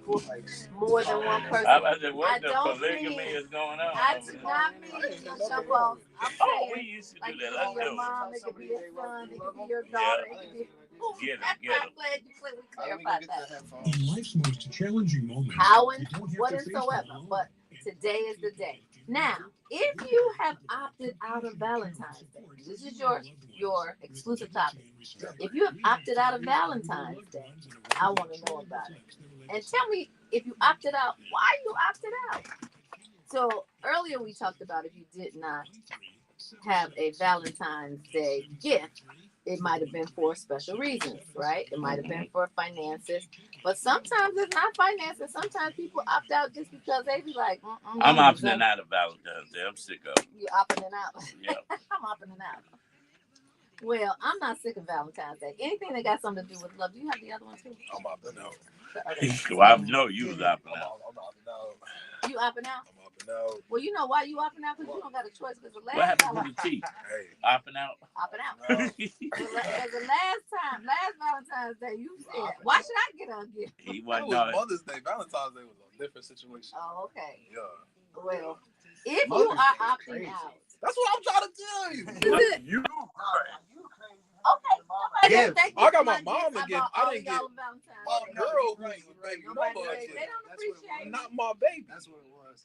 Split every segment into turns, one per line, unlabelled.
people, more than one person.
I said, what
I
the
don't
polygamy
mean.
is going on
I
over
do
there?
not mean jump off. I'm
Oh, we
saying
used to
like
do
it
that.
could
Let's
be your
do it.
mom, it could be your son, it could be your
Yeah.
daughter, it could be.
Get him,
I'm
get him.
glad we clarified that.
In life's most challenging moments,
How and
you don't have
what
to
and
face
so
them
ever,
alone.
but today is the day. Now, if you have opted out of Valentine's Day, this is your exclusive topic. If you have opted out of Valentine's Day, I want to know about it. And tell me if you opted out, why you opted out. So earlier we talked about if you did not have a Valentine's Day gift, it might have been for special reasons, right? It might have been for finances, but sometimes it's not finances. Sometimes people opt out just because they be like,
I'm opting out of Valentine's Day. I'm sick of it.
You opting out?
Yeah.
I'm opting out. Well, I'm not sick of Valentine's Day. Anything that got something to do with love. Do you have the other one too?
I'm opting out.
Well, I know you was opting out.
I'm opting out.
You opting out?
I'm opting out.
Well, you know why you opting out? Because you don't got a choice. Because the last
What happened to the tea?
Hey.
Opting out?
Opting out.
No.
Because the last Valentine's Day, you said, why should I get a gift?
He
It
wasn't
was
know it.
Mother's Day. Valentine's Day was a different situation.
Oh, okay.
Yeah.
Well, if you are opting out.
That's what I'm trying to tell you.
You
Okay.
Yeah.
Thank you
I got
for
my mom to give. I didn't get
Valentine's
my
Day.
girl baby.
Nobody,
No budget.
they don't appreciate it.
Not my baby.
That's what it was.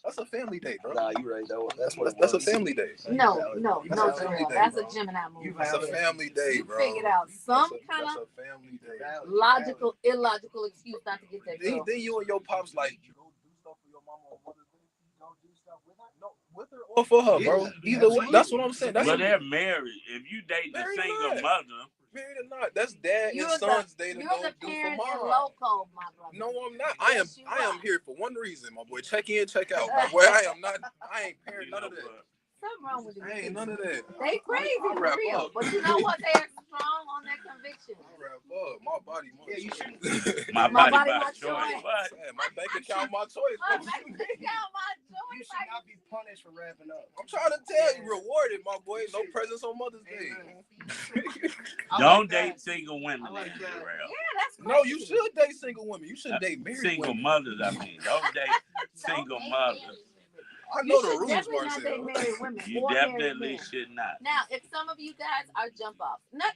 That's a family day, bro.
Nah, you right though.
That's a family day.
No,
That's a family
Joel.
day,
That's
bro.
a Gemini movie.
That's a family day,
You
bro.
figured out some kind
That's
of
a family day.
logical, illogical excuse not to get that girl.
Then you and your pops like, you go do stuff for your mama on Mother's Day. You don't do stuff with her. No, with her or for her, bro. Either way, that's what I'm saying. That's
but they're married. If you date a single mother,
married or not, that's dad and son's day to go do for mom.
Loco, my brother.
No, I'm not. I am here for one reason, my boy. Check in, check out, my boy. I ain't parent none of that.
Something wrong with you.
Ain't none of that.
They crazy for real,
up.
but you know what? They are strong on their conviction.
I wrap up. My body,
Yeah, you should.
my
My
body,
body,
my
my
choice.
choice.
What?
Yeah, my bank account, my choice.
My bank account, my
You
choice.
should not be punished for wrapping up.
I'm trying to tell you, rewarded, my boy. No presents on Mother's Day.
Don't date single women,
like
then,
that.
Jarrell.
Yeah, that's crazy.
No, you should date single women. You shouldn't date married
Single
women.
mothers, I mean. Don't date single mothers.
I
You
know the
should
rules,
definitely not
Marcel.
date married women.
You
or married
definitely
men.
should not.
Now, if some of you guys are jump off, I'm not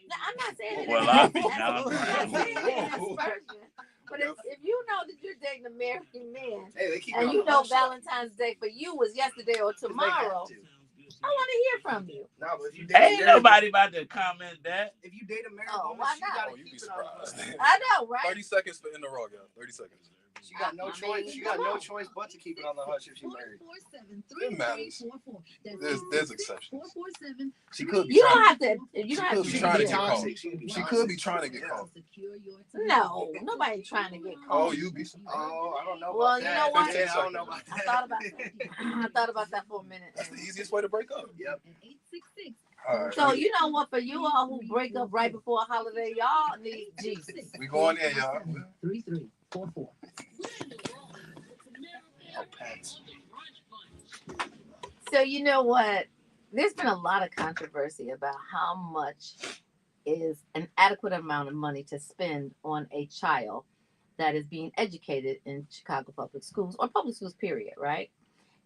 saying it.
Well,
as-
I'll be
I'm
down.
not saying it in aspersion. But if you know that you're dating a married man,
Hey, they keep
and
it
you
on
know
the hush.
Valentine's Day for you was yesterday or tomorrow, I want to hear from you.
No, but if you date
Ain't nobody about to comment that.
if you date a married
Oh,
woman,
why
she
not?
gotta
Oh, you be
keep it on the
surprised.
hush.
I know, right?
30 seconds for in the raw, y'all. 30 seconds.
She got no
I
choice.
mean,
She got
come
no
on.
choice but to keep it on the hush if she married.
It matters. There's exceptions. She could be
You don't
trying.
have to. You don't have
could
to.
be
be
trying to
there.
get caught.
Toxic.
She could be trying to get caught.
No, nobody trying to get caught.
Oh, you be.
Oh, I don't know.
Well,
about
you
that.
know what?
Yeah, I don't know about
I
that.
thought about that. I thought about that for a minute.
That's the easiest way to break up.
Yep.
All right.
So you know what? For you all who break up right before a holiday, y'all need Jesus.
We going in, y'all.
3344.
Oh, pants.
So you know what? There's been a lot of controversy about how much is an adequate amount of money to spend on a child that is being educated in Chicago public schools or public schools, period, right?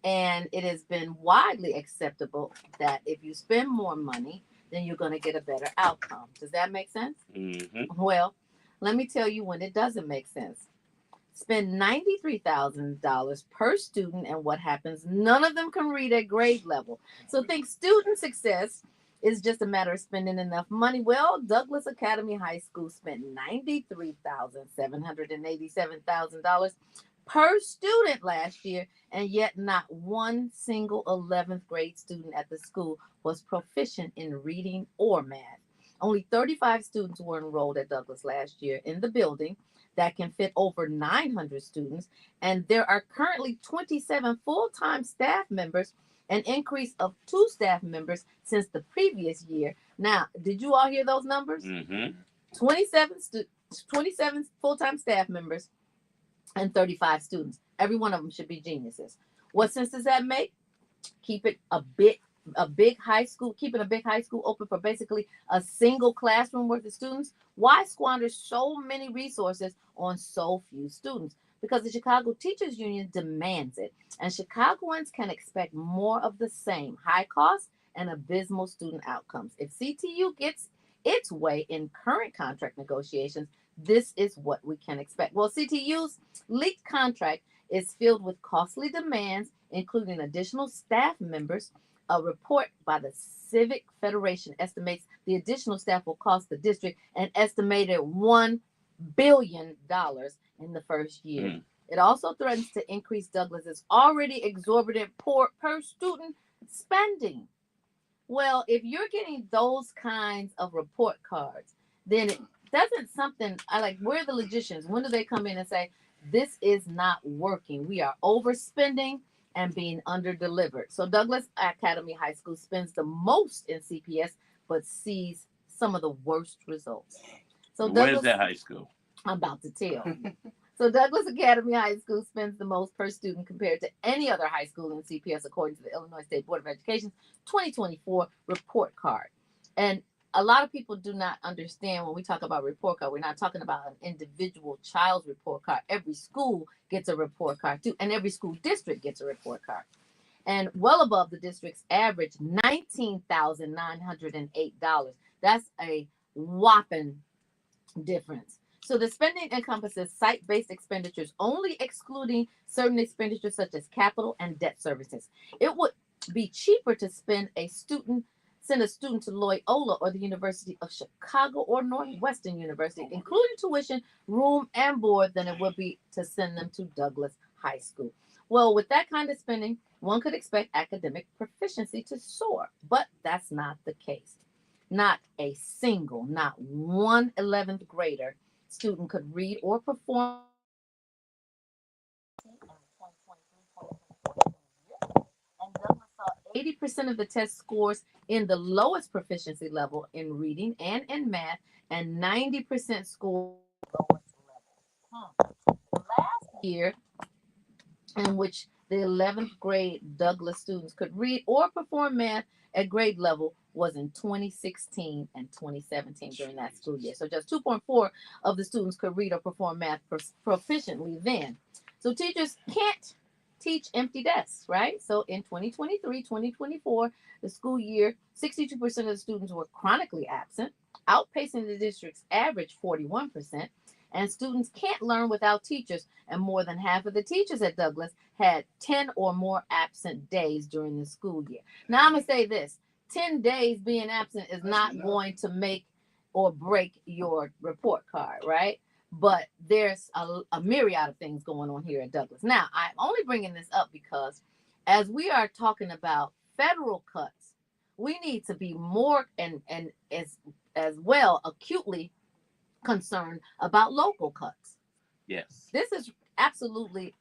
And it has been widely acceptable that if you spend more money, then you're going to get a better outcome. Does that make sense?
Mm-hmm.
Well, let me tell you when it doesn't make sense. Spend $93,000 per student, and what happens? None of them can read at grade level. So think student success is just a matter of spending enough money. Well, Douglas Academy High School spent $93,787,000 per student last year, and yet not one single 11th grade student at the school was proficient in reading or math. Only 35 students were enrolled at Douglas last year in the building that can fit over 900 students, and there are currently 27 full-time staff members, an increase of 2 staff members since the previous year. Now, did you all hear those numbers?
Mm-hmm.
27 full-time staff members and 35 students. Every one of them should be geniuses. What sense does that make? Keep it a bit a big high school, keeping a big high school open for basically a single classroom worth of students, why squander so many resources on so few students? Because the Chicago Teachers Union demands it, and Chicagoans can expect more of the same high cost and abysmal student outcomes. If CTU gets its way in current contract negotiations, this is what we can expect. Well, CTU's leaked contract is filled with costly demands, including additional staff members. A report by the Civic Federation estimates the additional staff will cost the district an estimated $1 billion in the first year. It also threatens to increase Douglas's already exorbitant per student spending. Well, if you're getting those kinds of report cards, then it doesn't something I like. Where are the logicians? When do they come in and say, this is not working? We are overspending and being underdelivered. So Douglas Academy High School spends the most in CPS, but sees some of the worst results. So
where's that high school?
I'm about to tell. So Douglas Academy High School spends the most per student compared to any other high school in CPS, according to the Illinois State Board of Education's 2024 report card. And a lot of people do not understand when we talk about report card, we're not talking about an individual child's report card. Every school gets a report card too, and every school district gets a report card. And well above the district's average, $19,908. That's a whopping difference. So the spending encompasses site-based expenditures, only excluding certain expenditures such as capital and debt services. It would be cheaper to send a student to Loyola or the University of Chicago or Northwestern University, including tuition, room, and board, than it would be to send them to Douglas High School. Well, with that kind of spending, one could expect academic proficiency to soar, but that's not the case. Not a single, not one 11th grader student could read or perform. And Douglas saw 80% of the test scores in the lowest proficiency level in reading and in math, and 90% score lowest level. Last year, in which the 11th grade Douglas students could read or perform math at grade level, was in 2016 and 2017 during that school year. So just 2.4 of the students could read or perform math proficiently then. So teachers can't teach empty desks, right? So in 2023, 2024, the school year, 62% of the students were chronically absent, outpacing the district's average 41%. And students can't learn without teachers. And more than half of the teachers at Douglas had 10 or more absent days during the school year. Now, I'm going to say this. 10 days being absent is not going to make or break your report card, right? But there's a myriad of things going on here at Douglas. Now, I'm only bringing this up because as we are talking about federal cuts, we need to be more and as well acutely concerned about local cuts.
Yes.
This is absolutely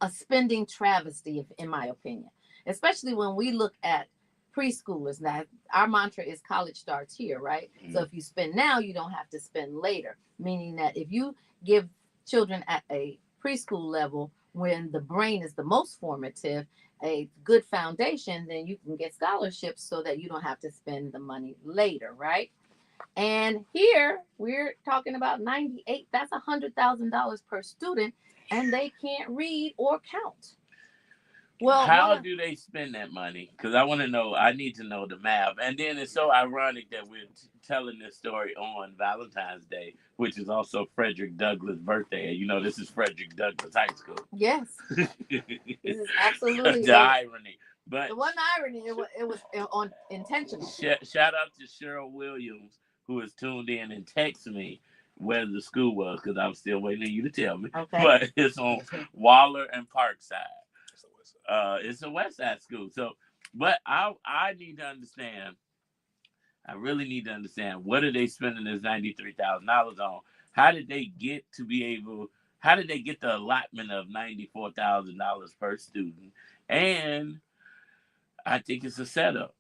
a spending travesty, in my opinion, especially when we look at preschoolers. Now, our mantra is college starts here, right? Mm-hmm. So if you spend now, you don't have to spend later, meaning that if you give children at a preschool level when the brain is the most formative a good foundation, then you can get scholarships so that you don't have to spend the money later, right? And here we're talking about 98, that's $100,000 per student, and they can't read or count.
Well, how do they spend that money? Because I want to know, I need to know the math. And then it's so ironic that we're telling this story on Valentine's Day, which is also Frederick Douglass' birthday. You know, this is Frederick Douglass High School.
Yes. This is absolutely
the irony. But
it wasn't irony, it was on intentional.
Shout out to Cheryl Williams, who has tuned in and texted me where the school was, because I'm still waiting on you to tell me. Okay. But it's on Waller and Parkside. It's a West Side school. So, but I need to understand. I really need to understand, what are they spending this $93,000 on? How did they get to be able? How did they get the allotment of $94,000 per student? And I think it's a setup.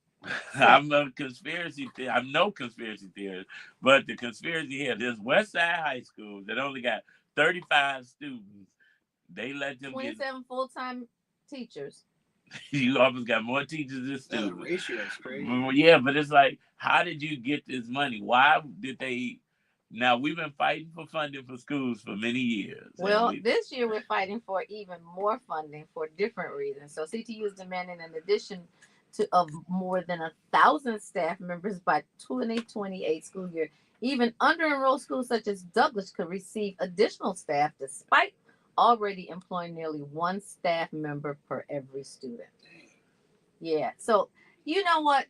I'm a conspiracy theorist. I'm no conspiracy theorist, but the conspiracy here, this West Side High School that only got 35 students, they let them
27 full-time teachers.
You almost got more teachers than
The
students.
ratio is crazy.
Yeah, but it's like, how did you get this money? Why did they? Now, we've been fighting for funding for schools for many years.
Well, this year we're fighting for even more funding for different reasons. So CTU is demanding an addition of more than 1,000 staff members by 2028 school year. Even under-enrolled schools such as Douglas could receive additional staff despite already employing nearly one staff member per every student. Yeah. So you know what?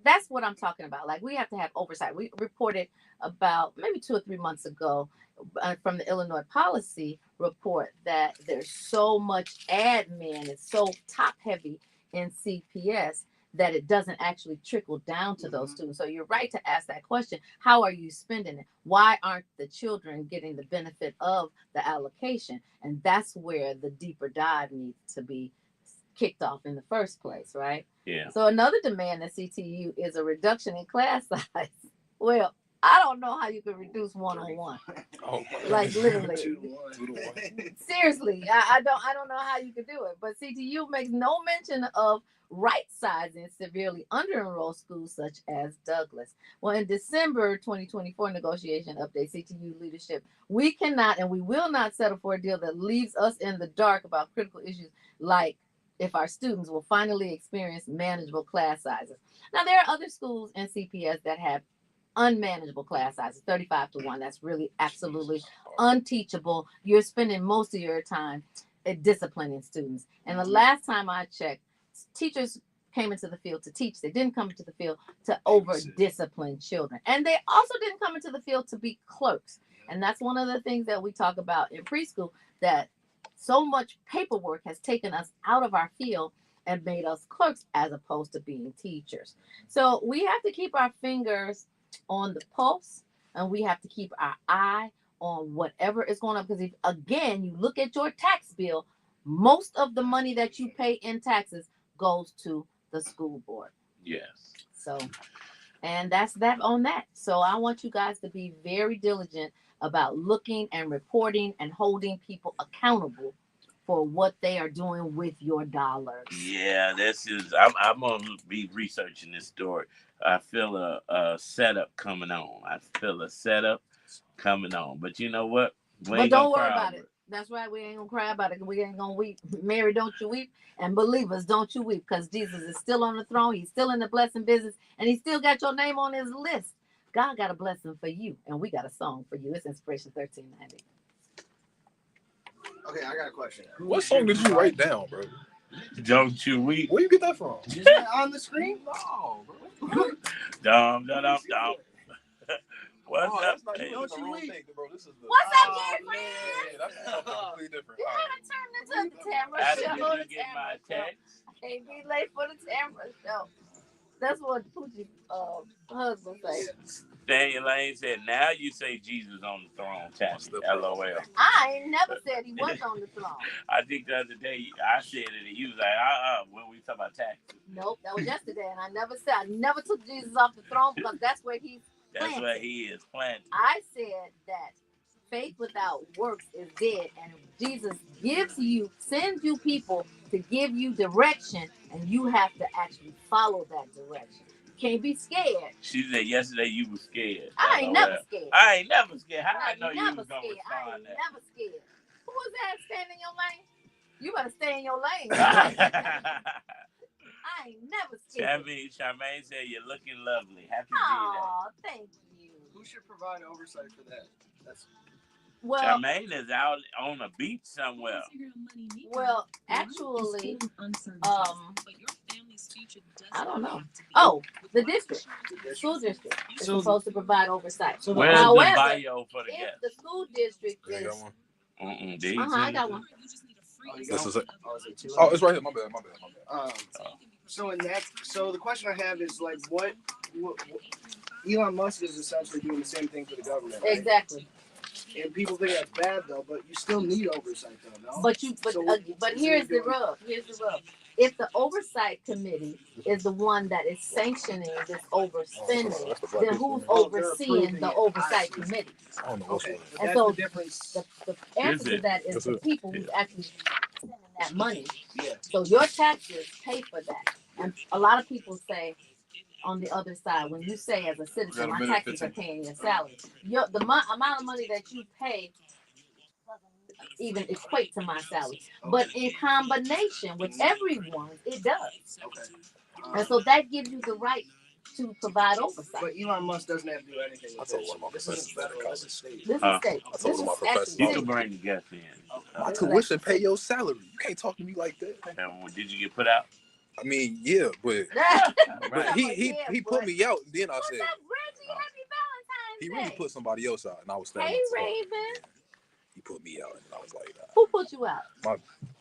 That's what I'm talking about. Like, we have to have oversight. We reported about maybe 2 or 3 months ago from the Illinois policy report that there's so much admin, it's so top heavy in CPS that it doesn't actually trickle down to those students. So you're right to ask that question. How are you spending it? Why aren't the children getting the benefit of the allocation? And that's where the deeper dive needs to be kicked off in the first place, right?
Yeah.
So another demand at CTU is a reduction in class size. Well, I don't know how you could reduce one-on-one. Like, literally.
2 to 1.
Seriously, I don't know how you could do it. But CTU makes no mention of right sizing severely under-enrolled schools such as Douglas. Well, in December 2024 negotiation update, CTU leadership, we cannot and we will not settle for a deal that leaves us in the dark about critical issues like if our students will finally experience manageable class sizes. Now, there are other schools in CPS that have unmanageable class sizes, 35 to 1. That's really absolutely unteachable. You're spending most of your time disciplining students. And the last time I checked, teachers came into the field to teach. They didn't come into the field to over-discipline children. And they also didn't come into the field to be clerks. And that's one of the things that we talk about in preschool, that so much paperwork has taken us out of our field and made us clerks as opposed to being teachers. So we have to keep our fingers on the pulse, and we have to keep our eye on whatever is going on. Because if, again, you look at your tax bill, most of the money that you pay in taxes goes to the school board.
Yes.
So, and that's that on that. So I want you guys to be very diligent about looking and reporting and holding people accountable for what they are doing with your dollars.
Yeah, I'm gonna be researching this story. I feel a setup coming on. But you know what?
But don't worry about it. That's right. We ain't gonna cry about it. We ain't gonna weep. Mary, don't you weep. And believers, don't you weep, because Jesus is still on the throne. He's still in the blessing business, and he still got your name on his list. God got a blessing for you, and we got a song for you. It's Inspiration 1390.
Okay, I got a question.
What song did you write down, bro?
Don't you weep.
Where you get that from?
Is that on the screen?
No, bro.
Dum. What's up?
Don't you weep.
Bro, this is the...
What's up, Jeffrey?
Yeah, that's something completely different.
You haven't turned into the Tamara
How did
show.
you get my text?
Can't be late for the Tamara show. That's what Poochie husband said.
Daniel Lane said, now you say Jesus on the throne, Taffy. LOL.
I ain't never said he was on the throne.
I think the other day I said it and you was like, when we talk about taxes.
Nope, that was yesterday, and I never took Jesus off the throne, because that's where he's planted.
That's where he is planted.
I said that faith without works is dead, and Jesus sends you people to give you direction, and you have to actually follow that direction. Can't be scared.
She said yesterday you were scared.
I ain't never scared.
I ain't never scared. How I know you was gonna
scared.
respond
I ain't
that?
never scared. Who was that standing in your lane? You better stay in your lane. I ain't never scared.
Charmaine said you're looking lovely. Happy
Oh, thank you.
Who should provide oversight for that?
Well,
Charmaine is out on a beach somewhere.
Well, actually, I don't know. Oh, the district, school district is supposed to provide oversight.
So
where's
however,
the bio for the
if
guest?
the school district is, I got one.
This is it. Oh, it's right here. My bad.
So the question I have is like, what Elon Musk is essentially doing the same thing for the government. Right?
Exactly.
And people think that's bad though, but you still need oversight though, no?
But here's the rub. If the oversight committee is the one that is sanctioning this overspending, then who's overseeing the oversight committee?
Okay.
And
That's
so
the difference.
The answer to that is the people who's actually sending that money.
Yeah.
So your taxes pay for that. And a lot of people say on the other side, when you say as a citizen, my taxes are paying your salary. The amount of money that you pay doesn't even equate to my salary. But in combination with everyone's, it does.
Okay.
And so that gives you the right to provide oversight.
But Elon Musk doesn't have to do anything.
I told one of my professors that in college.
This is state.
I told one of my professors.
You can bring the guests in.
My tuition pay your salary. You can't talk to me like that.
And did you get put out?
I mean, yeah, but
Right.
he put me out. Then I said
Reggie, happy Valentine's
he really
Day.
put somebody else out, and I was standing.
Hey,
up.
Raven.
He put me out, and I was like, nah.
Who put you out?
My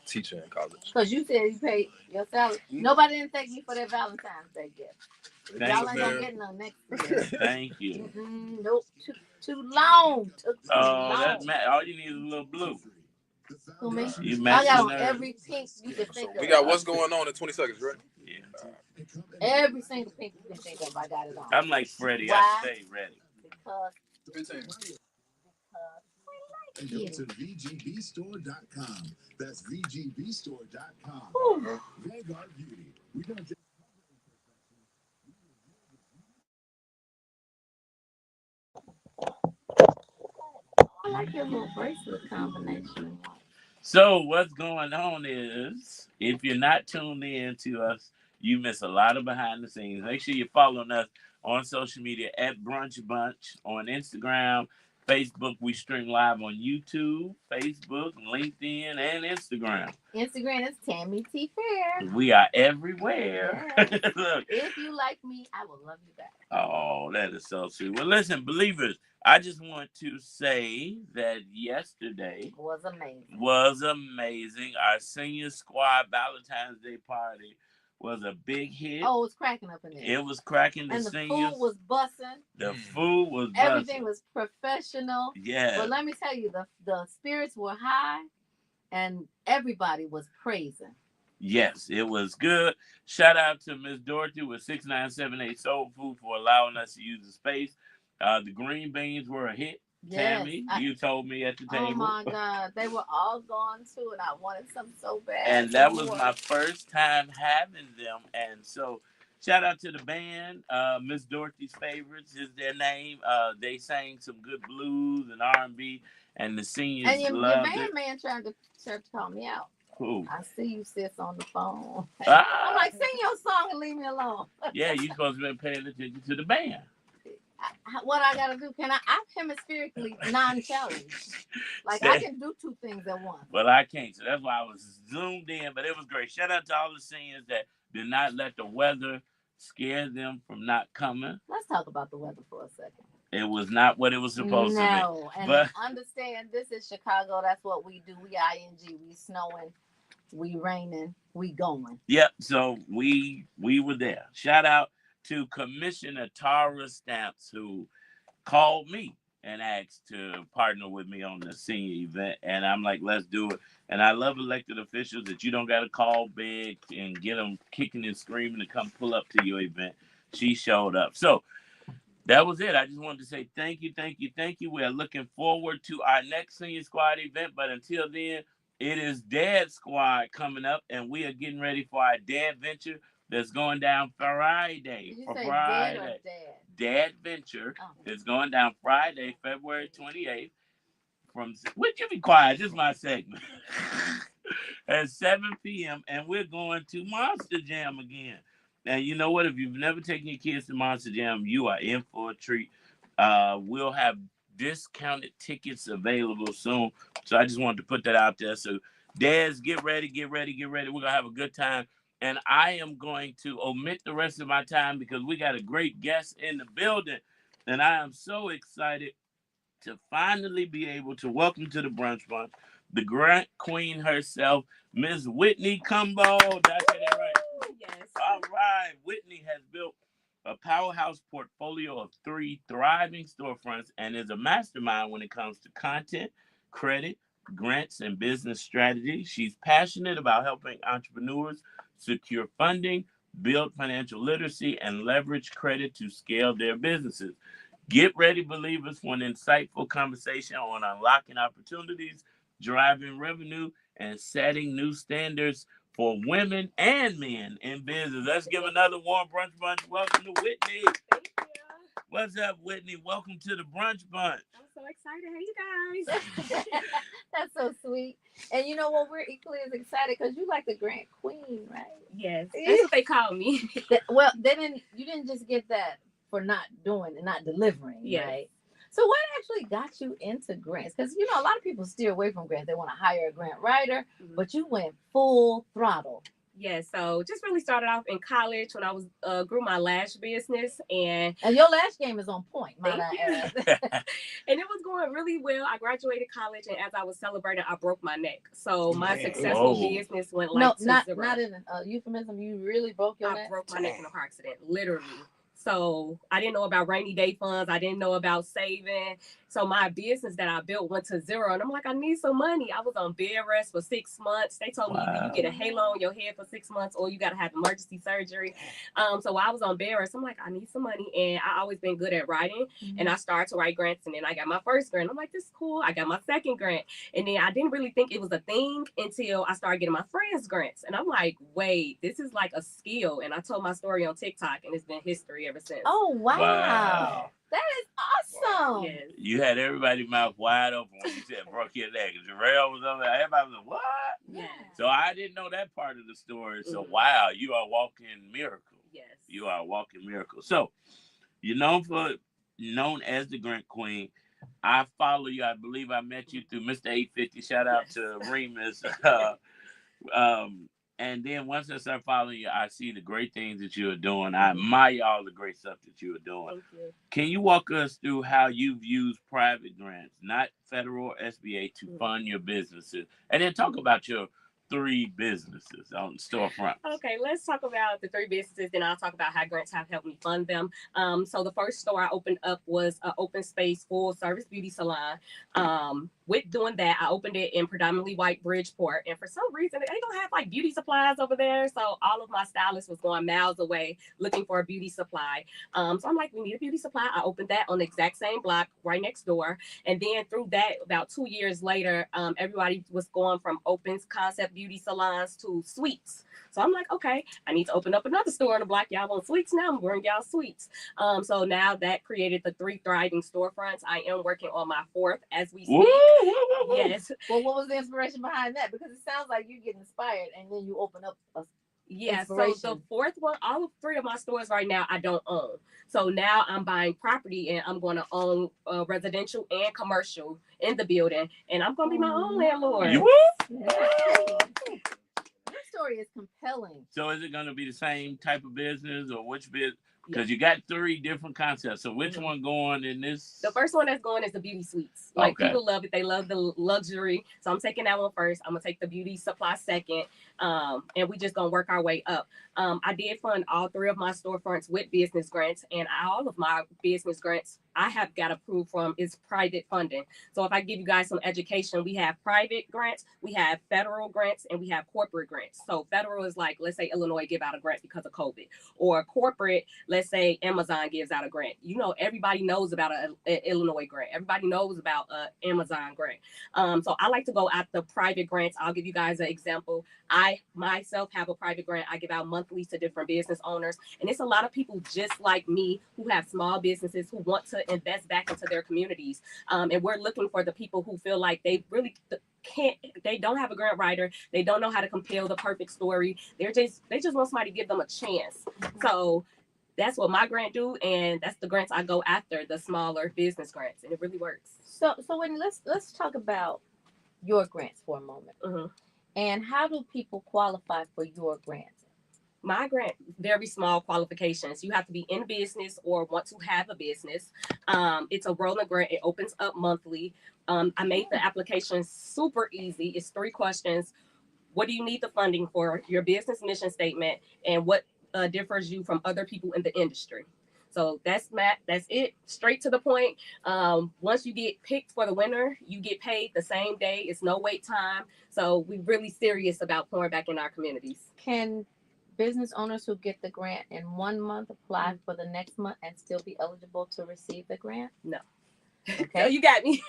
teacher in college.
Because you said you paid your salary. Nobody didn't thank me for their Valentine's Day gift. Y'all ain't gonna get none next year.
Thank you.
Nope. Too long. Took too
Oh,
long.
that's all you need is a little blue.
Who, me?
You
I got on
matching
every pink you can think of.
We got what's going on in 20 seconds, right?
Yeah.
Every single pink you can think of, I got it on.
I'm like Freddie.
Why?
I stay ready.
Because
15.
And go to VGBstore.com. That's VGBstore.com.
Ooh.
Vanguard Beauty. We don't just
I like your little bracelet combination.
So what's going on is, if you're not tuned in to us, you miss a lot of behind the scenes. Make sure you're following us on social media at Brunch Bunch on Instagram, Facebook. We stream live on YouTube, Facebook, LinkedIn, and Instagram.
Instagram is Tammy T Fair.
We are everywhere.
Yes.
Look.
If you like me, I will love you back.
Oh, that is so sweet. Well, listen, believers, I just want to say that yesterday
Was amazing.
Our senior squad Valentine's Day party was a big hit.
Oh, it was cracking up in there.
It was cracking.
And the food was bussing.
The food was bussing.
Everything was professional.
Yeah.
But let me tell you, the spirits were high and everybody was praising.
Yes, it was good. Shout out to Miss Dorothy with 6978 Soul Food for allowing us to use the space. The green beans were a hit.
Yes,
Tammy, you told me at the table.
Oh my God, they were all gone too, and I wanted some so bad.
And that was my first time having them. And so, shout out to the band. Miss Dorothy's Favorites is their name. They sang some good blues and R&B, and the seniors
and your
loved
band
it.
man tried to call me out.
Who?
I see you, sis, on the phone.
Ah.
I'm like, sing your song and leave me alone.
Yeah, you supposed to be paying attention to the band.
What I gotta do? I'm hemispherically non-challenged. Like I can do two things at once.
Well, I can't, so that's why I was zoomed in. But it was great. Shout out to all the seniors that did not let the weather scare them from not coming.
Let's talk about the weather for a second.
It was not what it was supposed to be.
No, and understand this is Chicago. That's what we do. We ING. We snowing. We raining. We going.
Yep. So we were there. Shout out to Commissioner Tara Stamps, who called me and asked to partner with me on the senior event. And I'm like, let's do it. And I love elected officials that you don't got to call big and get them kicking and screaming to come pull up to your event. She showed up. So that was it. I just wanted to say thank you. We are looking forward to our next senior squad event. But until then, it is Dad Squad coming up, and we are getting ready for our Dad Venture that's going down Friday.
Did you say Dad or Dad?
Dad Venture is going down Friday, February 28th. Would you be quiet? This is my segment. At 7 p.m. And we're going to Monster Jam again. And you know what? If you've never taken your kids to Monster Jam, you are in for a treat. We'll have discounted tickets available soon. So I just wanted to put that out there. So dads, get ready. We're going to have a good time. And I am going to omit the rest of my time because we got a great guest in the building. And I am so excited to finally be able to welcome to the Brunch Bunch the Grant Queen herself, Miss Whitney Cumbo. Did I say that right?
Yes.
All right. Whitney has built a powerhouse portfolio of 3 thriving storefronts and is a mastermind when it comes to content, credit, grants, and business strategy. She's passionate about helping entrepreneurs secure funding, build financial literacy, and leverage credit to scale their businesses. Get ready, believers, for an insightful conversation on unlocking opportunities, driving revenue and setting new standards for women and men in business. Let's give another warm Brunch Bunch welcome to Whitney.
Thank you.
What's up, Whitney? Welcome to the Brunch Bunch.
I'm so excited. Hey, you guys.
That's so sweet. And you know what? We're equally as excited because you like the Grand Queen, right?
Yes, that's what they call me.
Well, you didn't just get that for not doing and not delivering,
Yes.
right? So what actually got you into grants? Because, you know, a lot of people steer away from grants. They want to hire a grant writer, but you went full throttle.
Yeah, so just really started off in college when I was grew my lash business, and
your lash game is on point, might
thank
I
you.
add.
And it was going really well. I graduated college, and as I was celebrating, I broke my neck. So my successful business went like to
not
zero.
in a euphemism. You really broke your neck.
I broke my neck in a car accident, literally. So I didn't know about rainy day funds. I didn't know about saving. So my business that I built went to zero. And I'm like, I need some money. I was on bed rest for 6 months. They told me either you get a halo on your head for 6 months or you got to have emergency surgery. So while I was on bed rest, I'm like, I need some money. And I always been good at writing. And I started to write grants. And then I got my first grant. I'm like, this is cool. I got my second grant. And then I didn't really think it was a thing until I started getting my friends' grants. And I'm like, wait, this is like a skill. And I told my story on TikTok and it's been history ever since.
Oh, wow. That is awesome.
Yes.
You had everybody's mouth wide open when you said broke your neck. Jarrell was over there. Everybody was like, what?
Yeah.
So I didn't know that part of the story. So, wow, you are a walking miracle.
Yes.
You are a walking miracle. So, you're known as the Grant Queen. I follow you. I believe I met you through Mr. 850. Shout out to Remus. And then once I start following you, I see the great things that you are doing. I admire all the great stuff that you are doing.
Thank you.
Can you walk us through how you've used private grants, not federal or SBA, to fund your businesses? And then talk about your 3 businesses on the storefront.
Okay, let's talk about the 3 businesses, then I'll talk about how grants have helped me fund them. So the first store I opened up was an open space full service beauty salon. With doing that, I opened it in predominantly white Bridgeport, and for some reason they don't have like beauty supplies over there, so all of my stylists was going miles away looking for a beauty supply. So I'm like, we need a beauty supply. I opened that on the exact same block right next door, and then through that, about 2 years later, everybody was going from open concept beauty salons to suites. So I'm like, okay, I need to open up another store on the block. Y'all want suites now? I'm bringing y'all suites. So now that created the 3 thriving storefronts. I am working on my 4th as we speak. Yes.
Well, what was the inspiration behind that? Because it sounds like you get inspired and then you open up a
so the 4th one, all 3 of my stores right now I don't own. So now I'm buying property and I'm going to own residential and commercial in the building, and I'm going to be my own landlord.
Your story is compelling.
So is it going to be the same type of business, or which business? Because you got 3 different concepts. So which one going in this?
The first one that's going is the beauty suites. Like people love it. They love the luxury. So I'm taking that one first. I'm going to take the beauty supply second. And we just going to work our way up. I did fund all 3 of my storefronts with business grants, and all of my business grants I have got approved from is private funding. So if I give you guys some education, we have private grants, we have federal grants, and we have corporate grants. So federal is like, let's say Illinois give out a grant because of COVID, or corporate, let's say Amazon gives out a grant. You know, everybody knows about an Illinois grant. Everybody knows about an Amazon grant. So I like to go at the private grants. I'll give you guys an example. I myself have a private grant. I give out monthly to different business owners. And it's a lot of people just like me who have small businesses who want to invest back into their communities. And we're looking for the people who feel like they really they don't have a grant writer. They don't know how to compel the perfect story. They just want somebody to give them a chance. So that's what my grant do. And that's the grants I go after, the smaller business grants. And it really works.
So when let's talk about your grants for a moment. And how do people qualify for your grants?
My grant, very small qualifications. You have to be in business or want to have a business. It's a rolling grant. It opens up monthly. I made the application super easy. It's 3 questions. What do you need the funding for? Your business mission statement, and what differs you from other people in the industry. So that's it. Straight to the point. Once you get picked for the winner, you get paid the same day. It's no wait time. So we're really serious about pouring back in our communities.
Can business owners who get the grant in 1 month apply for the next month and still be eligible to receive the grant?
No.
Okay.
So you got me.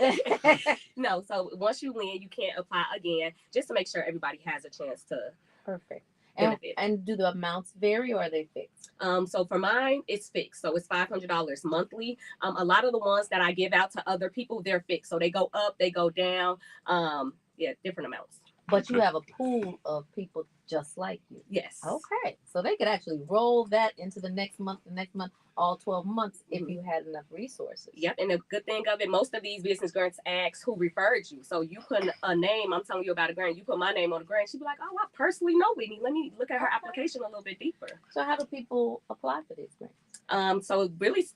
No, so once you win, you can't apply again, just to make sure everybody has a chance to.
Perfect.
Benefit.
And do the amounts vary or are they fixed?
So for mine, it's fixed. So it's $500 monthly. A lot of the ones that I give out to other people, they're fixed. So they go up, they go down. Different amounts.
But you have a pool of people just like you.
Yes.
Okay. So they could actually roll that into the next month, all 12 months if you had enough resources.
Yep. And the good thing of it, most of these business grants ask who referred you. So you put a name, I'm telling you about a grant, you put my name on the grant, she'd be like, oh, I personally know Whitney. Let me look at her application a little bit deeper.
So how do people apply for these grants?
So really,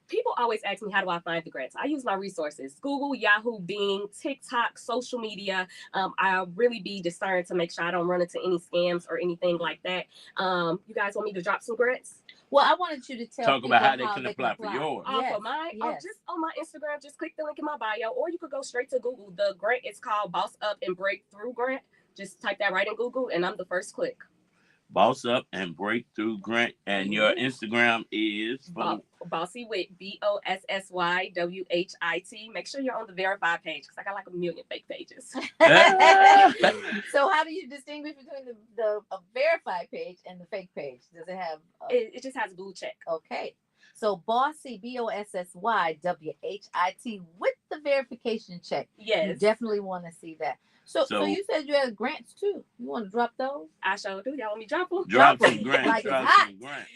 people always ask me, how do I find the grants? I use my resources: Google, Yahoo, Bing, TikTok, social media. I'll really be discerned to make sure I don't run into any scams or anything like that. You guys want me to drop some grants?
Well, I wanted you to
talk about how they can apply for yours.
Yes.
For mine,
yes.
Just on my Instagram, just click the link in my bio, or you could go straight to Google. The grant is called Boss Up and Breakthrough Grant. Just type that right in Google, and I'm the first click.
Boss Up and Breakthrough Grant, and your Instagram is
Bossy Wit, BOSSYWHIT. Make sure you're on the verified page because I got like 1 million fake pages.
So how do you distinguish between the verified page and the fake page? Does it have?
It just has a blue check.
Okay. So Bossy, BOSSYWHIT with the verification check.
Yes.
You definitely want to see that. So you said you had grants too. You want to drop those?
I sure do. Y'all want me to drop them?
Drop some grants.
Like
drop
it's hot.
some grants.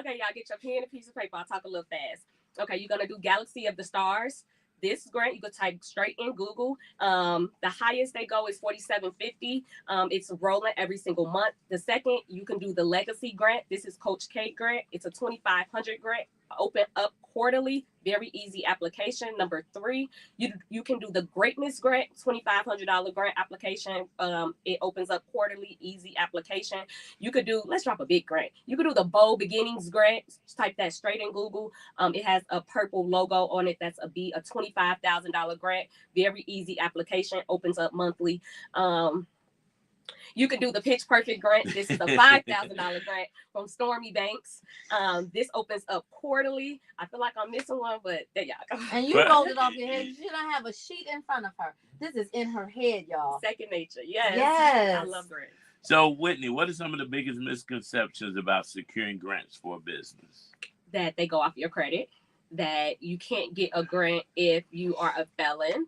Okay, y'all get your pen and piece of paper. I'll talk a little fast. Okay, you're gonna do Galaxy of the Stars. This grant you could type straight in Google. The highest they go is $47.50. It's rolling every single month. The second, you can do the Legacy grant. This is Coach K grant. It's a $2,500 grant. Open up quarterly, very easy application. Number 3, you can do the Greatness grant, $2,500 grant application. It opens up quarterly, easy application. You could do, let's drop a big grant. You could do the Bold Beginnings grant. Just type that straight in Google. It has a purple logo on it. That's a $25,000 grant. Very easy application. Opens up monthly. You can do the Pitch Perfect grant. This is a $5,000 grant from Stormy Banks. This opens up quarterly. I feel like I'm missing one, but there y'all go.
And you rolled it off your head. She don't have a sheet in front of her. This is in her head, y'all.
Second nature. Yes.
Yes.
I love grants.
So, Whitney, what are some of the biggest misconceptions about securing grants for a business?
That they go off your credit. That you can't get a grant if you are a felon.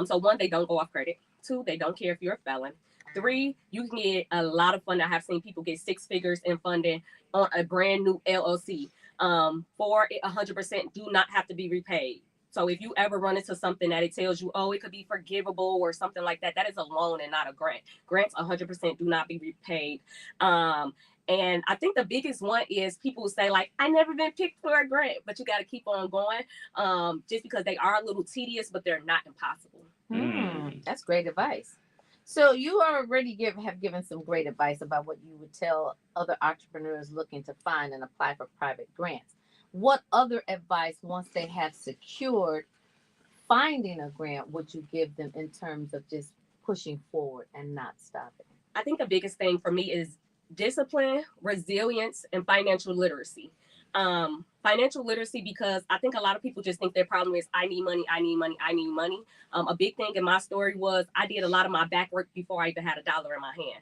So 1, they don't go off credit. 2, they don't care if you're a felon. 3, you can get a lot of funding. I have seen people get 6 figures in funding on a brand new LLC. 4, 100% do not have to be repaid. So if you ever run into something that it tells you, oh, it could be forgivable or something like that, that is a loan and not a grant. Grants 100% do not be repaid. And I think the biggest one is people say, like, I never been picked for a grant, but you got to keep on going just because they are a little tedious, but they're not impossible.
That's great advice. So you already have given some great advice about what you would tell other entrepreneurs looking to find and apply for private grants. What other advice, once they have secured finding a grant, would you give them in terms of just pushing forward and not stopping?
I think the biggest thing for me is discipline, resilience, and financial literacy. Financial literacy, because I think a lot of people just think their problem is I need money, I need money, I need money. A big thing in my story was I did a lot of my back work before I even had $1 in my hand.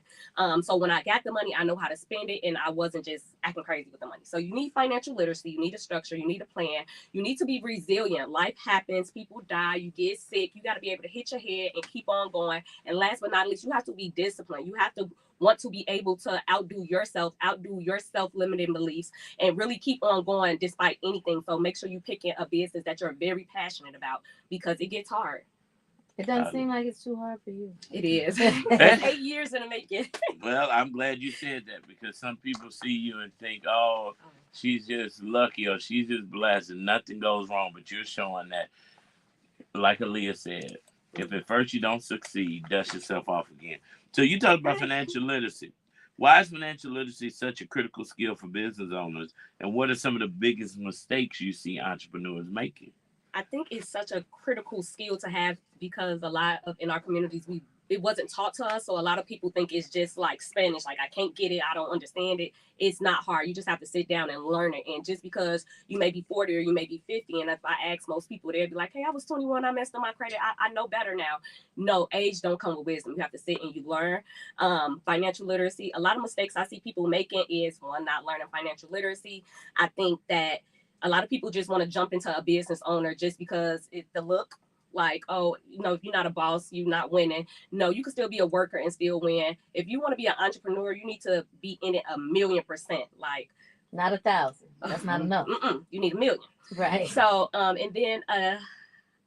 So when I got the money, I know how to spend it, and I wasn't just acting crazy with the money. So you need financial literacy, you need a structure, you need a plan, you need to be resilient. Life happens, people die, you get sick, you got to be able to hit your head and keep on going. And last but not least, you have to be disciplined. You have to want to be able to outdo your self-limiting beliefs, and really keep on going despite anything. So make sure you pick a business that you're very passionate about, because it gets hard.
It doesn't seem like it's too hard for you.
It is. It's 8 years in the making.
Well, I'm glad you said that, because some people see you and think, oh, she's just lucky or she's just blessed and nothing goes wrong. But you're showing that, like Aaliyah said, if at first you don't succeed, dust yourself off again. So you talked about financial literacy. Why is financial literacy such a critical skill for business owners? And what are some of the biggest mistakes you see entrepreneurs making?
I think it's such a critical skill to have, because a lot of in our communities, we it wasn't taught to us. So a lot of people think it's just like Spanish, like I can't get it, I don't understand it. It's not hard. You just have to sit down and learn it. And just because you may be 40 or you may be 50, and if I ask most people, they'll be like, hey, I was 21, I messed up my credit, I know better now. No, age don't come with wisdom. You have to sit and you learn. Financial literacy, a lot of mistakes I see people making is, one, not learning financial literacy. I think that a lot of people just want to jump into a business owner just because it's the look. Like, oh, you know, if you're not a boss, you're not winning. No, you can still be a worker and still win. If you want to be an entrepreneur, you need to be in it 1,000,000%. Like,
not 1,000. That's not enough.
You need 1,000,000.
Right.
So, and then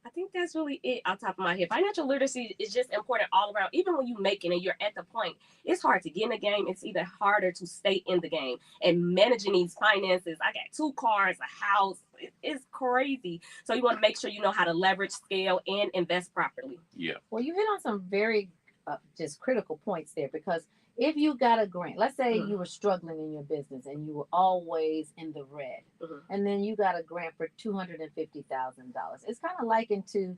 I think that's really it off the top of my head. Financial literacy is just important all around. Even when you make it and you're at the point, it's hard to get in the game. It's even harder to stay in the game. And managing these finances, I got 2 cars, a house. It's crazy. So you want to make sure you know how to leverage, scale, and invest properly.
Yeah.
Well, you hit on some very just critical points there, because if you got a grant, let's say you were struggling in your business and you were always in the red, and then you got a grant for $250,000. It's kind of likened to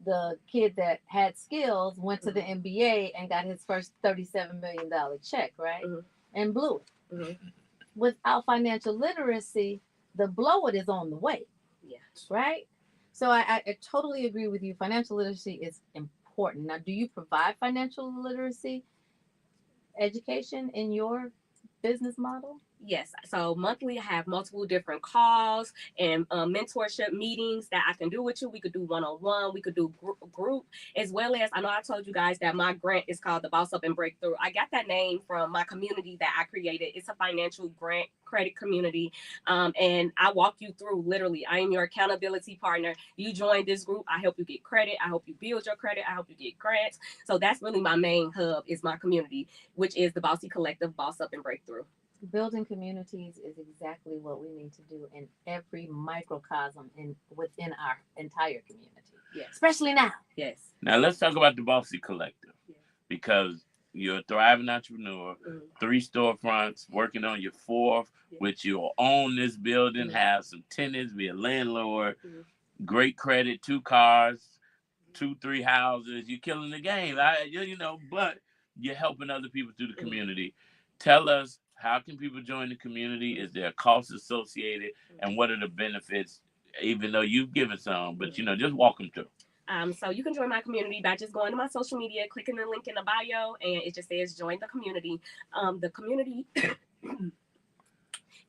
the kid that had skills, went to the NBA and got his first $37 million check, right? And blew it. Without financial literacy, the blow it is on the way.
Yeah.
Right? So I totally agree with you. Financial literacy is important. Now, do you provide financial literacy education in your business model?
Yes. So monthly, I have multiple different calls and mentorship meetings that I can do with you. We could do one-on-one. We could do group, as well as, I know I told you guys that my grant is called the Boss Up and Breakthrough. I got that name from my community that I created. It's a financial grant credit community. And I walk you through, literally, I am your accountability partner. You join this group, I help you get credit. I help you build your credit. I help you get grants. So that's really my main hub, is my community, which is the Bossy Collective, Boss Up and Breakthrough.
Building communities is exactly what we need to do in every microcosm within our entire community.
Yes.
Especially now.
Yes.
Now let's talk about the Bossy Collective, because you're a thriving entrepreneur, 3 storefronts, working on your 4th, which you'll own this building, have some tenants, be a landlord, great credit, 2 cars, 2-3 houses. You're killing the game, but you're helping other people through the community. Tell us, how can people join the community? Is there a cost associated? And what are the benefits, even though you've given some, but, just walk them through.
So you can join my community by just going to my social media, clicking the link in the bio, and it just says join the community. The community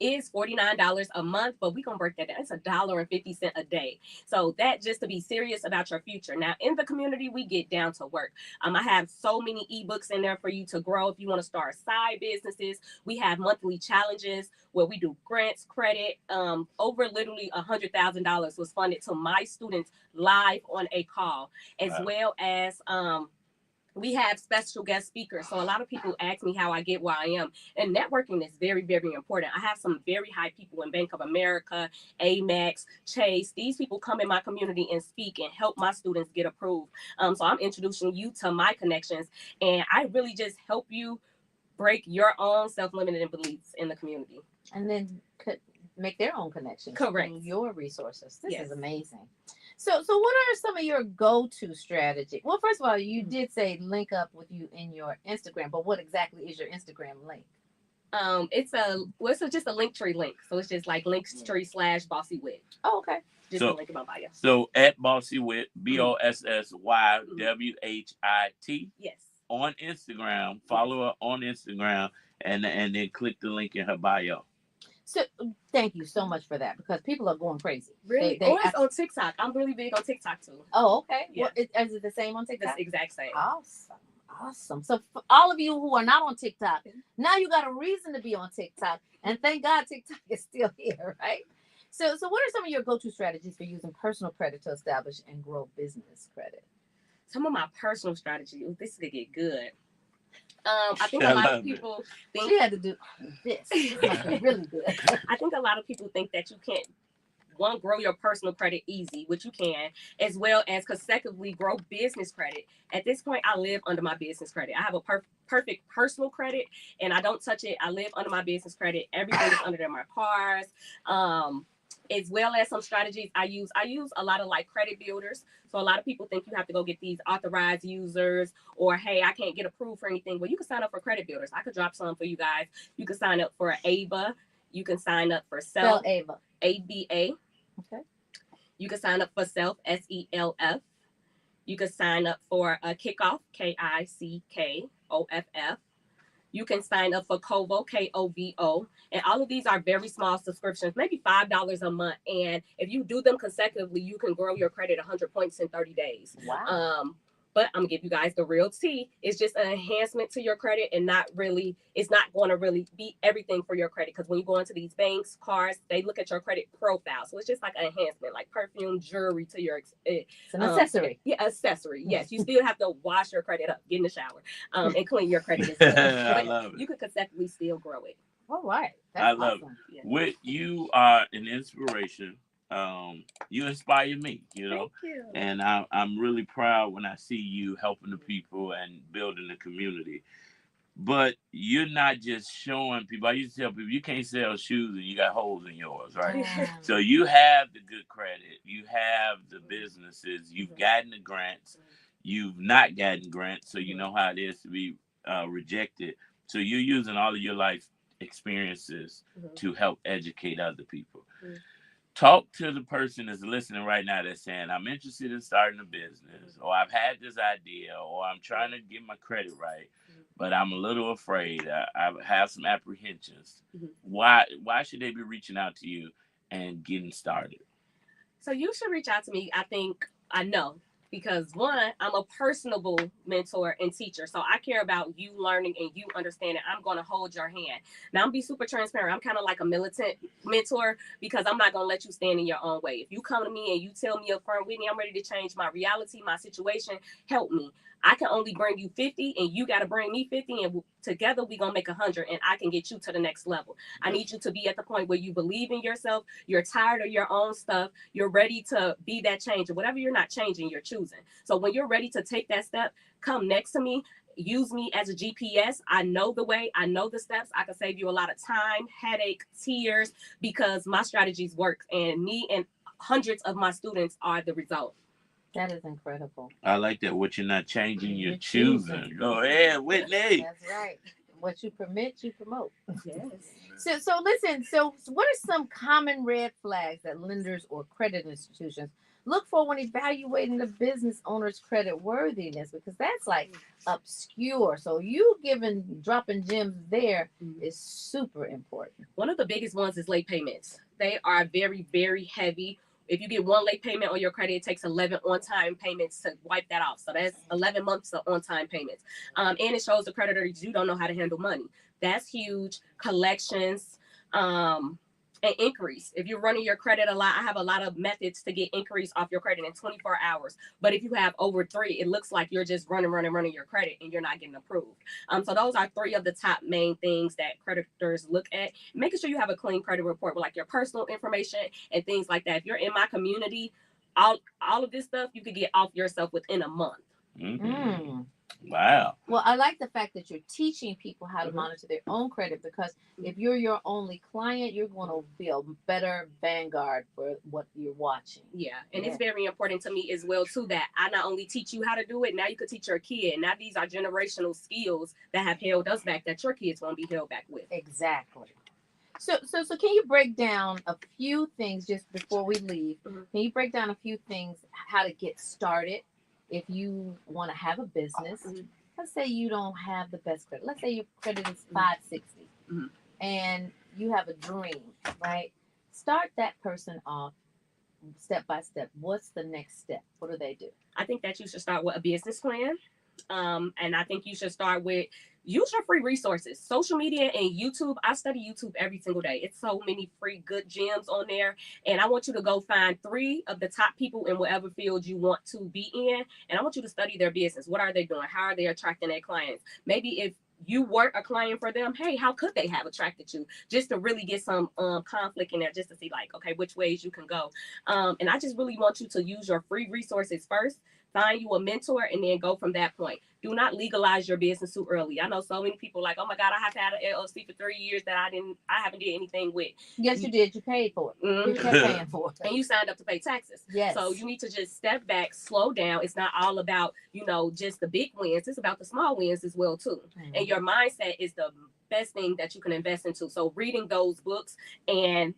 is $49 a month, but we're going to break that down. It's $1.50 a day. So that, just to be serious about your future. Now, in the community, we get down to work. I have so many ebooks in there for you to grow. If you want to start side businesses, we have monthly challenges where we do grants, credit. Over literally $100,000 was funded to my students live on a call, as well as we have special guest speakers. So a lot of people ask me how I get where I am. And networking is very, very important. I have some very high people in Bank of America, Amex, Chase. These people come in my community and speak and help my students get approved. So I'm introducing you to my connections. And I really just help you break your own self-limiting beliefs in the community.
And then make their own connections.
Correct.
Through your resources. This is amazing. So what are some of your go-to strategy? Well, first of all, you did say link up with you in your Instagram, but what exactly is your Instagram link?
It's just a Linktree link. So it's just like Linktree/BossyWit.
Oh, okay.
Just a link in my bio.
So at BossyWit, BOSSYWHIT.
Yes.
On Instagram, follow her on Instagram, and then click the link in her bio.
So thank you so much for that, because people are going crazy.
Really? It's on TikTok. I'm really big on TikTok too.
Oh, okay.
Yeah.
Is it the same on TikTok?
That's the exact same.
Awesome. So for all of you who are not on TikTok, now you got a reason to be on TikTok. And thank God TikTok is still here, right? So what are some of your go-to strategies for using personal credit to establish and grow business credit?
Some of my personal strategies. This could get good. I think a lot of people think
she had to do this. Must be really good.
I think a lot of people think that you can't, one, grow your personal credit easy, which you can, as well as consecutively grow business credit. At this point, I live under my business credit. I have a perfect personal credit, and I don't touch it. I live under my business credit. Everything is under there. My cars, as well as some strategies I use a lot of like credit builders. So a lot of people think you have to go get these authorized users, or hey, I can't get approved for anything. Well, you can sign up for credit builders. I could drop some for you guys. You can sign up for ABA. You can sign up for Self.
Spell ABA.
ABA.
Okay.
You can sign up for Self, SELF. You can sign up for a Kickoff, KICKOFF. You can sign up for Kovo, KOVO. And all of these are very small subscriptions, maybe $5 a month. And if you do them consecutively, you can grow your credit 100 points in 30 days.
Wow.
But I'm gonna give you guys the real tea. It's just an enhancement to your credit, and it's not going to really be everything for your credit. Because when you go into these banks, cars, they look at your credit profile. So it's just like an enhancement, like perfume, jewelry to your.
It's an accessory.
Yeah, accessory. Yes, you still have to wash your credit up, get in the shower, and clean your credit as well.
I love it.
You could consecutively still grow it.
All right. That's
I love
awesome.
it. With you are an inspiration. You inspire me, you know.
Thank you.
And I'm really proud when I see you helping the people and building the community. But you're not just showing people. I used to tell people, you can't sell shoes and you got holes in yours, right?
Yeah.
So you have the good credit. You have the businesses. You've gotten the grants. You've not gotten grants, so you know how it is to be rejected. So you're using all of your life experiences to help educate other people. Talk to the person that's listening right now that's saying, I'm interested in starting a business, or I've had this idea, or I'm trying to get my credit right, but I'm a little afraid. I have some apprehensions. Why should they be reaching out to you and getting started?
So you should reach out to me. I know. Because one, I'm a personable mentor and teacher. So I care about you learning and you understanding. I'm going to hold your hand. Now, I'm going to be super transparent. I'm kind of like a militant mentor because I'm not going to let you stand in your own way. If you come to me and you tell me up front, Whitney, I'm ready to change my reality, my situation, help me. I can only bring you 50 and you got to bring me 50, and together we're going to make 100 and I can get you to the next level. I need you to be at the point where you believe in yourself. You're tired of your own stuff. You're ready to be that change. And whatever you're not changing, you're choosing. So when you're ready to take that step, come next to me. Use me as a GPS. I know the way. I know the steps. I can save you a lot of time, headache, tears, because my strategies work. And me and hundreds of my students are the result.
That is incredible.
I like that. What you're not changing, you're choosing. Go ahead, Whitney.
That's right. What you permit, you promote.
Yes.
So listen. So what are some common red flags that lenders or credit institutions look for when evaluating the business owner's credit worthiness? Because that's like obscure. So you dropping gems there is super important.
One of the biggest ones is late payments. They are very, very heavy. If you get one late payment on your credit, it takes 11 on-time payments to wipe that off. So that's 11 months of on-time payments. And it shows the creditors you don't know how to handle money. That's huge. Collections, and increase. If you're running your credit a lot, I have a lot of methods to get increase off your credit in 24 hours. But if you have over 3, it looks like you're just running your credit and you're not getting approved. So those are 3 of the top main things that creditors look at. Making sure you have a clean credit report with like your personal information and things like that. If you're in my community, all of this stuff you could get off yourself within a month.
Wow.
Well, I like the fact that you're teaching people how to monitor their own credit, because if you're your only client, you're going to be a better vanguard for what you're watching.
Yeah. And it's very important to me as well, too, that I not only teach you how to do it, now you could teach your kid. Now these are generational skills that have held us back that your kids won't be held back with.
Exactly. So can you break down a few things just before we leave? Can you break down a few things, how to get started? If you want to have a business, let's say you don't have the best credit. Let's say your credit is 560 and you have a dream, right? Start that person off step by step. What's the next step? What do they do?
I think that you should start with a business plan. And I think you should start with use your free resources, social media and YouTube. I study YouTube every single day. It's so many free good gems on there. And I want you to go find 3 of the top people in whatever field you want to be in. And I want you to study their business. What are they doing? How are they attracting their clients? Maybe if you weren't a client for them, hey, how could they have attracted you? Just to really get some conflict in there, just to see like, okay, which ways you can go. And I just really want you to use your free resources first. find you a mentor, and then go from that point. Do not legalize your business too early. I know so many people like, oh my God, I have to have an LLC for 3 years that I haven't did anything with.
Yes, you did. You paid for it. You kept paying for it.
And you signed up to pay taxes.
Yes.
So you need to just step back, slow down. It's not all about, just the big wins. It's about the small wins as well too. Mm-hmm. And your mindset is the best thing that you can invest into. So reading those books and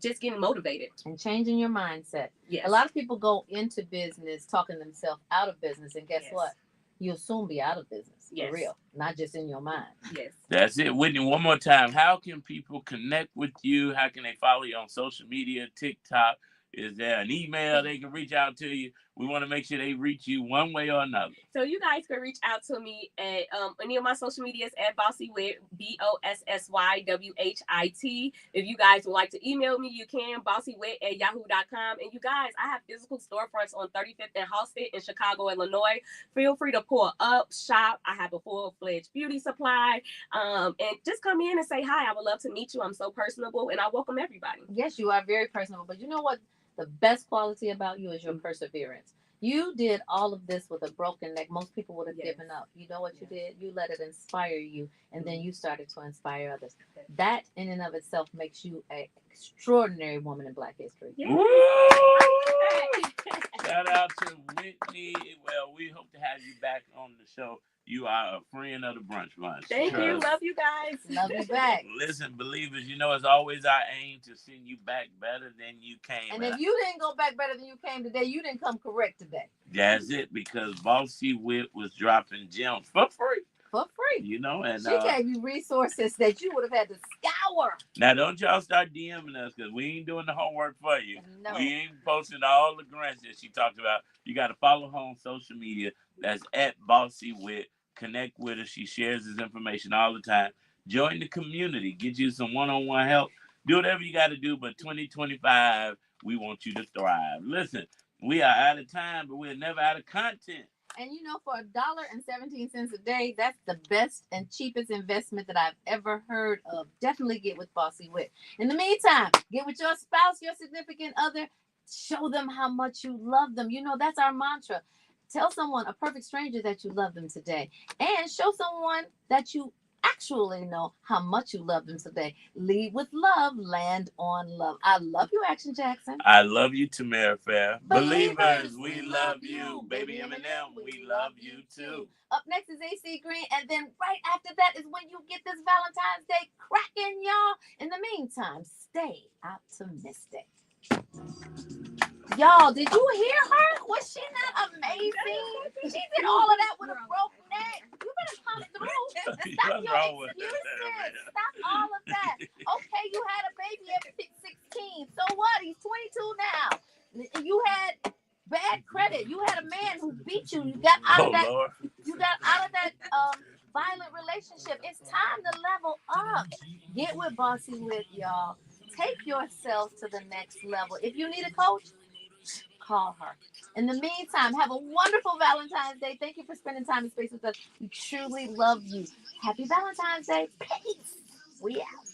just getting motivated
and changing your mindset.
Yes.
A lot of people go into business talking themselves out of business, and guess what? You'll soon be out of business. For real, not just in your mind.
Yes.
That's it. Whitney, one more time. How can people connect with you? How can they follow you on social media, TikTok? Is there an email they can reach out to you? We want to make sure they reach you one way or another.
So you guys can reach out to me at any of my social medias at Bossy Wit, BOSSYWHIT. If you guys would like to email me, you can, bossywit@yahoo.com. And you guys, I have physical storefronts on 35th and Halsted in Chicago, Illinois. Feel free to pull up, shop. I have a full-fledged beauty supply. And just come in and say hi. I would love to meet you. I'm so personable, and I welcome everybody.
Yes, you are very personable. But you know what? The best quality about you is your perseverance. You did all of this with a broken neck. Most people would have given up. You know what you did? You let it inspire you, and then you started to inspire others. That in and of itself makes you an extraordinary woman in Black history.
Yeah. Shout out to Whitney. Well, we hope to have you back on the show. You are a friend of the Brunch Bunch.
Thank you. Love you guys.
Love you back.
Listen, believers, it's always our aim to send you back better than you came.
And if you didn't go back better than you came today, you didn't come correct today.
That's it, because Bossy Wit was dropping gems for free.
For free.
And
she gave you resources that you would have had to scour.
Now, don't y'all start DMing us, because we ain't doing the homework for you.
No.
We ain't posting all the grants that she talked about. You got to follow her on social media. That's at Bossy Wit. Connect with her. She shares this information all the time. Join the community. Get you some one-on-one help. Do whatever you got to do. But 2025, we want you to thrive. Listen, we are out of time, but we're never out of content.
And for $1.17 a day, that's the best and cheapest investment that I've ever heard of. Definitely get with Bossy Wit. In the meantime, get with your spouse, your significant other. Show them how much you love them. That's our mantra. Tell someone, a perfect stranger, that you love them today. And show someone that you actually know how much you love them today. Lead with love, land on love. I love you, Action Jackson.
I love you, Tamara Fair. Believers, we love you. Baby Eminem, we love you too.
Up next is AC Green, and then right after that is when you get this Valentine's Day cracking, y'all. In the meantime, stay optimistic. Y'all, did you hear her? Was she not amazing? She did all of that with a broke neck. You better come through. Stop your excuses. Stop all of that. Okay, you had a baby at 16. So what? He's 22 now. You had bad credit. You had a man who beat you. You got out of that. Lord. You got out of that violent relationship. It's time to level up. Get with Bossy Wit, y'all. Take yourself to the next level. If you need a coach, call her. In the meantime, have a wonderful Valentine's Day. Thank you for spending time and space with us. We truly love you. Happy Valentine's Day. Peace. We out.